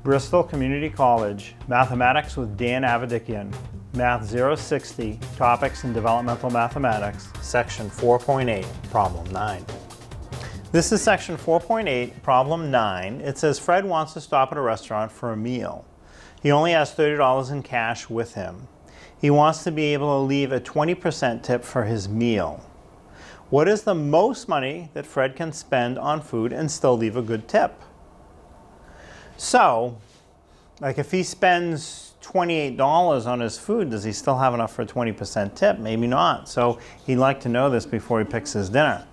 Bristol Community College, Mathematics with Dan Avedikian, Math 060, Topics in Developmental Mathematics, Section 4.8, Problem 9. This is Section 4.8, Problem 9. It says Fred wants to stop at a restaurant for a meal. He only has $30 in cash with him. He wants to be able to leave a 20% tip for his meal. What is the most money that Fred can spend on food and still leave a good tip? So, like if he spends $28 on his food, does he still have enough for a 20% tip? Maybe not. So he'd like to know this before he picks his dinner.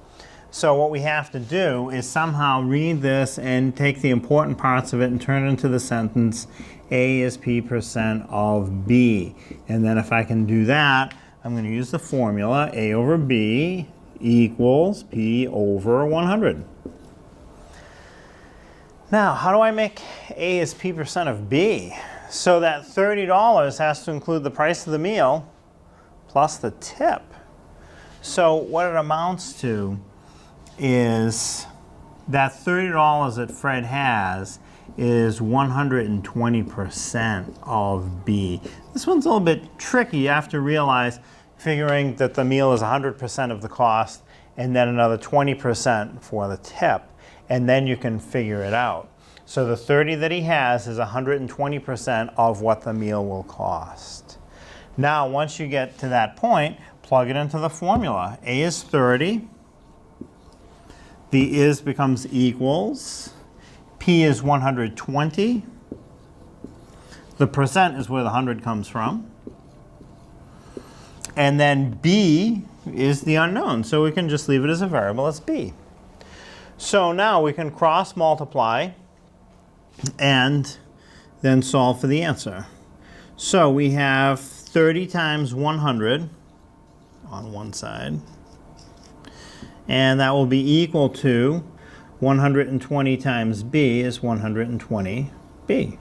So what we have to do is somehow read this and take the important parts of it and turn it into the sentence, A is P% of B. And then if I can do that, I'm going to use the formula, A over B equals P over 100. Now, how do I make A is P% of B? So that $30 has to include the price of the meal plus the tip. So what it amounts to is that $30 that Fred has is 120% of B. This one's a little bit tricky. You have to realize, figuring that the meal is 100% of the cost and then another 20% for the tip, and then you can figure it out. So the 30 that he has is 120% of what the meal will cost. Now, once you get to that point, plug it into the formula. A is 30. The is becomes equals. P is 120. The percent is where the 100 comes from. And then B is the unknown. So we can just leave it as a variable as B. So now we can cross multiply and then solve for the answer. So we have 30 times 100 on one side. And that will be equal to 120 times B is 120B.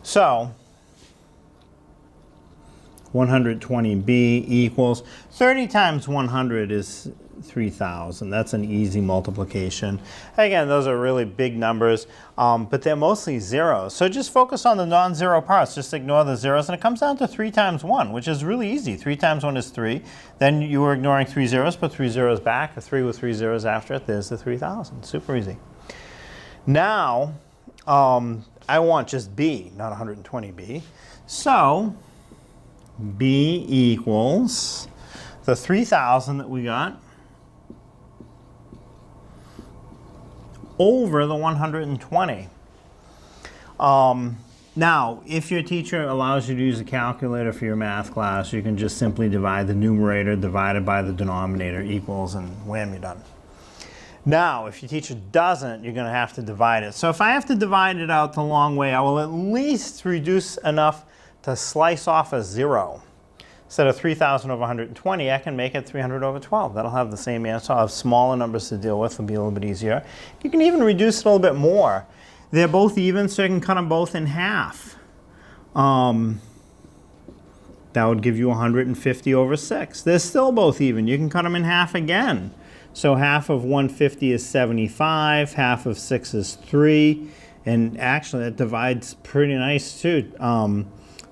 So 120B equals 30 times 100 is 3,000. That's an easy multiplication. Again, those are really big numbers, but they're mostly zeros. So just focus on the non-zero parts. Just ignore the zeros, and it comes down to 3 times 1, which is really easy. 3 times 1 is 3. Then you were ignoring 3 zeros, put 3 zeros back, a 3 with 3 zeros after it. There's the 3,000. Super easy. Now, I want just B, not 120B. So B equals the 3,000 that we got over the 120. Now, if your teacher allows you to use a calculator for your math class, you can just simply divide the numerator divided by the denominator equals, and wham, you're done. Now, if your teacher doesn't, you're going to have to divide it. So if I have to divide it out the long way, I will at least reduce enough to slice off a 0. Instead of 3,000 over 120, I can make it 300 over 12. That'll have the same answer. I'll have smaller numbers to deal with. It'll be a little bit easier. You can even reduce it a little bit more. They're both even, so you can cut them both in half. That would give you 150 over 6. They're still both even. You can cut them in half again. So half of 150 is 75. Half of 6 is 3. And actually, that divides pretty nice, too.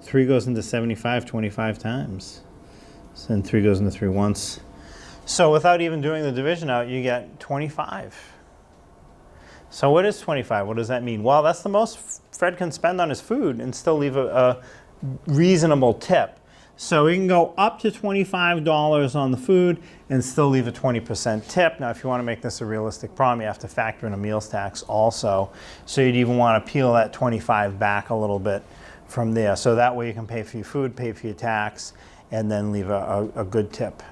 3 goes into 75 25 times. And 3 goes into 3 once. So without even doing the division out, you get 25. So what is 25? What does that mean? Well, that's the most Fred can spend on his food and still leave a reasonable tip. So we can go up to $25 on the food and still leave a 20% tip. Now, if you want to make this a realistic problem, you have to factor in a meals tax also. So you'd even want to peel that 25 back a little bit from there. So that way you can pay for your food, pay for your tax, and then leave a good tip.